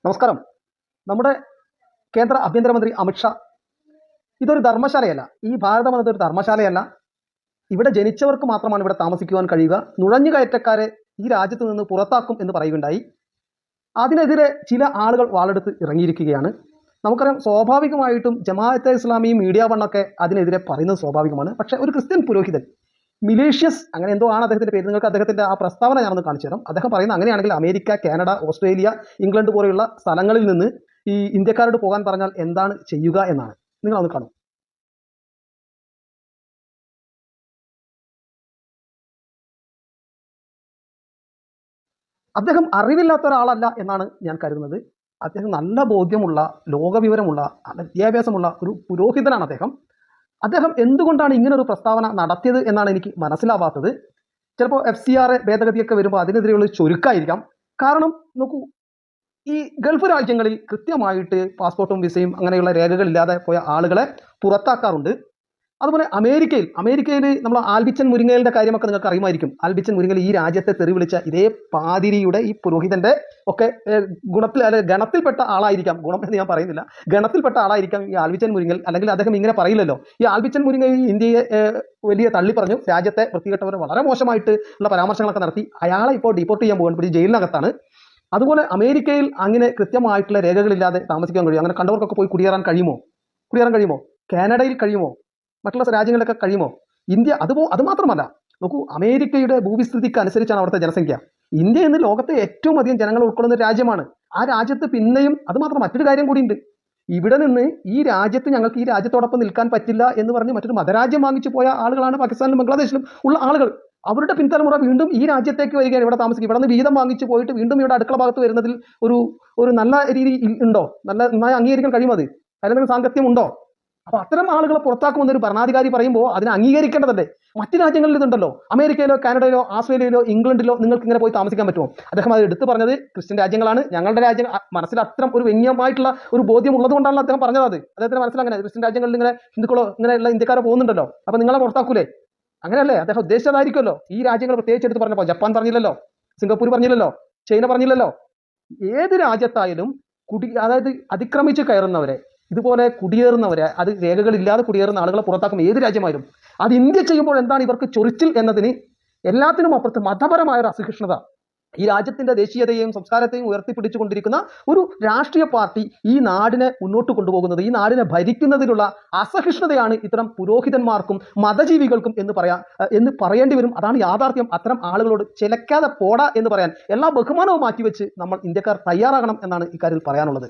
നമസ്കാരം. നമ്മുടെ കേന്ദ്ര ആഭ്യന്തരമന്ത്രി അമിത്ഷാ ഇതൊരു ധർമ്മശാലയല്ല, ഈ ഭാരതം എന്നതൊരു ധർമ്മശാലയല്ല. ഇവിടെ ജനിച്ചവർക്ക് മാത്രമാണ് ഇവിടെ താമസിക്കുവാൻ കഴിയുക. നുഴഞ്ഞുകയറ്റക്കാരെ ഈ രാജ്യത്ത് നിന്ന് പുറത്താക്കും എന്ന് പറയുകയുണ്ടായി. അതിനെതിരെ ചില ആളുകൾ വാളെടുത്ത് ഇറങ്ങിയിരിക്കുകയാണ്. നമുക്കറിയാം, സ്വാഭാവികമായിട്ടും ജമാഅത്തെ ഇസ്ലാമിയും മീഡിയ വണ്ണൊക്കെ അതിനെതിരെ പറയുന്നത് സ്വാഭാവികമാണ്. പക്ഷേ ഒരു ക്രിസ്ത്യൻ പുരോഹിതൻ മിലേഷ്യസ് അങ്ങനെ എന്തോ ആണ് അദ്ദേഹത്തിന്റെ പേര്, നിങ്ങൾക്ക് അദ്ദേഹത്തിന്റെ ആ പ്രസ്താവന ഞാനൊന്ന് കാണിച്ചു തരാം. അദ്ദേഹം പറയുന്നത് അങ്ങനെയാണെങ്കിൽ അമേരിക്ക, കാനഡ, ഓസ്ട്രേലിയ, ഇംഗ്ലണ്ട് പോലെയുള്ള സ്ഥലങ്ങളിൽ നിന്ന് ഈ ഇന്ത്യക്കാരോട് പോകാൻ പറഞ്ഞാൽ എന്താണ് ചെയ്യുക എന്നാണ്. നിങ്ങളൊന്ന് കാണും. അദ്ദേഹം അറിവില്ലാത്ത ഒരാളല്ല എന്നാണ് ഞാൻ കരുതുന്നത്. അദ്ദേഹം നല്ല ബോധ്യമുള്ള, ലോകവിവരമുള്ള, വിദ്യാഭ്യാസമുള്ള ഒരു പുരോഹിതനാണ് അദ്ദേഹം. അദ്ദേഹം എന്തുകൊണ്ടാണ് ഇങ്ങനൊരു പ്രസ്താവന നടത്തിയത് എന്നാണ് എനിക്ക് മനസ്സിലാവാത്തത്. ചിലപ്പോൾ FCR ഭേദഗതിയൊക്കെ വരുമ്പോൾ അതിനെതിരെയുള്ള ചുരുക്കമായിരിക്കാം. കാരണം നോക്കൂ, ഈ ഗൾഫ് രാജ്യങ്ങളിൽ കൃത്യമായിട്ട് പാസ്പോർട്ടും വിസയും അങ്ങനെയുള്ള രേഖകളില്ലാതെ പോയ ആളുകളെ പുറത്താക്കാറുണ്ട്. അതുപോലെ അമേരിക്കയിൽ നമ്മൾ ആൽബിച്ചൻ മുരിങ്ങലിന്റെ കാര്യമൊക്കെ നിങ്ങൾക്ക് അറിയുമായിരിക്കും. ആൽബിച്ചൻ മുരിങ്ങൽ ഈ രാജ്യത്തെ തെറി വിളിച്ച ഇതേ പാതിരിയുടെ, ഈ പുരോഹിതന്റെ ഒക്കെ ഗണത്തിൽപ്പെട്ട ആളായിരിക്കാം. ഗുണം എന്ന് ഞാൻ പറയുന്നില്ല, ഗണത്തിൽപ്പെട്ട ആളായിരിക്കാം ഈ ആൽബിച്ചൻ മുരിങ്ങൽ. അല്ലെങ്കിൽ അദ്ദേഹം ഇങ്ങനെ പറയില്ലല്ലോ. ഈ ആൽബിച്ചൻ മുരിങ്ങൽ ഇന്ത്യയെ വലിയ തള്ളി പറഞ്ഞു, രാജ്യത്തെ വൃത്തികെട്ടവരെ വളരെ മോശമായിട്ട് ഉള്ള പരാമർശങ്ങളൊക്കെ നടത്തി. അയാളെ ഇപ്പോൾ ഡിപ്പോർട്ട് ചെയ്യാൻ പോകാൻ പിടിച്ച് ജയിലിനകത്താണ്. അതുപോലെ അമേരിക്കയിൽ അങ്ങനെ കൃത്യമായിട്ടുള്ള രേഖകളില്ലാതെ താമസിക്കാൻ കഴിയും. അങ്ങനെ കണ്ടവർക്കൊക്കെ പോയി കുടിയേറാൻ കഴിയുമോ? കാനഡയിൽ കഴിയുമോ? മറ്റുള്ള രാജ്യങ്ങളിലൊക്കെ കഴിയുമോ? ഇന്ത്യ അത് മാത്രമല്ല, നോക്കൂ, അമേരിക്കയുടെ ഭൂവിസ്തൃതിക്ക് അനുസരിച്ചാണ് അവിടുത്തെ ജനസംഖ്യ. ഇന്ത്യ ഇന്ന് ലോകത്തെ ഏറ്റവും അധികം ജനങ്ങൾ ഉൾക്കൊള്ളുന്ന രാജ്യമാണ്. ആ രാജ്യത്ത് പിന്നെയും അത് മാത്രം മറ്റൊരു കാര്യം കൂടിയുണ്ട്. ഇവിടെ നിന്ന് ഈ രാജ്യത്ത് ഞങ്ങൾക്ക് ഈ രാജ്യത്തോടൊപ്പം നിൽക്കാൻ പറ്റില്ല എന്ന് പറഞ്ഞ് മറ്റൊരു മതരാജ്യം വാങ്ങിച്ചു പോയ ആളുകളാണ് പാകിസ്ഥാനിലും ബംഗ്ലാദേശിലും ഉള്ള ആളുകൾ. അവരുടെ പിൻതലമുറ വീണ്ടും ഈ രാജ്യത്തേക്ക് വരികയാണ്, ഇവിടെ താമസിക്കും. ഇവിടെ നിന്ന് വീതം വാങ്ങിച്ചു പോയിട്ട് വീണ്ടും ഇവിടെ അടുക്കള ഭാഗത്ത് വരുന്നതിൽ ഒരു നല്ല രീതി ഉണ്ടോ? നന്നായി അംഗീകരിക്കാൻ കഴിയുമോ? അതിലെന്തെങ്കിലും സാങ്കത്യം ഉണ്ടോ? അപ്പൊ അത്തരം ആളുകളെ പുറത്താക്കുമെന്നൊരു ഭരണാധികാരി പറയുമ്പോൾ അതിനെ അംഗീകരിക്കേണ്ടതല്ലേ? മറ്റു രാജ്യങ്ങളിൽ ഇതുണ്ടല്ലോ. അമേരിക്കയിലോ, കാനഡയിലോ, ഓസ്ട്രേലിയയിലോ, ഇംഗ്ലണ്ടിലോ നിങ്ങൾക്ക് ഇങ്ങനെ പോയി താമസിക്കാൻ പറ്റുമോ? അദ്ദേഹം അത് എടുത്തു പറഞ്ഞത് ക്രിസ്ത്യൻ രാജ്യങ്ങളാണ്, ഞങ്ങളുടെ രാജ്യം. മനസ്സിൽ അത്തരം ഒരു വ്യംഗ്യമായിട്ടുള്ള ഒരു ബോധ്യം ഉള്ളത് കൊണ്ടാണ് അദ്ദേഹം പറഞ്ഞത്. അദ്ദേഹത്തിന് മനസ്സിലങ്ങനെ ക്രിസ്ത്യൻ രാജ്യങ്ങളിൽ ഇങ്ങനെ ഹിന്ദുക്കളോ ഇങ്ങനെയുള്ള ഇന്ത്യക്കാരോ പോകുന്നുണ്ടല്ലോ, അപ്പൊ നിങ്ങളെ പുറത്താക്കൂലേ? അങ്ങനെയല്ലേ അദ്ദേഹം ഉദ്ദേശിച്ചതായിരിക്കുമല്ലോ. ഈ രാജ്യങ്ങൾ പ്രത്യേകിച്ച് എടുത്ത് പറഞ്ഞപ്പോൾ ജപ്പാൻ പറഞ്ഞില്ലല്ലോ, സിംഗപ്പൂർ പറഞ്ഞില്ലല്ലോ, ചൈന പറഞ്ഞില്ലല്ലോ. ഏത് രാജ്യത്തായാലും അതായത് അതിക്രമിച്ച് കയറുന്നവരെ, ഇതുപോലെ കുടിയേറുന്നവരെ, അത് രേഖകളില്ലാതെ കുടിയേറുന്ന ആളുകളെ പുറത്താക്കും ഏത് രാജ്യമായാലും. അത് ഇന്ത്യ ചെയ്യുമ്പോൾ എന്താണ് ഇവർക്ക് ചൊറിച്ചിൽ എന്നതിന് എല്ലാത്തിനും അപ്പുറത്ത് മതപരമായ ഒരു അസഹിഷ്ണുത, ഈ രാജ്യത്തിന്റെ ദേശീയതയെയും സംസ്കാരത്തെയും ഉയർത്തിപ്പിടിച്ചുകൊണ്ടിരിക്കുന്ന ഒരു രാഷ്ട്രീയ പാർട്ടി ഈ നാടിനെ മുന്നോട്ട് കൊണ്ടുപോകുന്നത്, ഈ നാടിനെ ഭരിക്കുന്നതിലുള്ള അസഹിഷ്ണുതയാണ് ഇത്തരം പുരോഹിതന്മാർക്കും മതജീവികൾക്കും എന്ന് പറയേണ്ടി വരും. അതാണ് യാഥാർത്ഥ്യം. അത്തരം ആളുകളോട് ചിലക്കാതെ പോടാ എന്ന് പറയാൻ എല്ലാ ബഹുമാനവും മാറ്റിവെച്ച് നമ്മൾ ഇന്ത്യക്കാർ തയ്യാറാകണം എന്നാണ് ഇക്കാര്യത്തിൽ പറയാനുള്ളത്.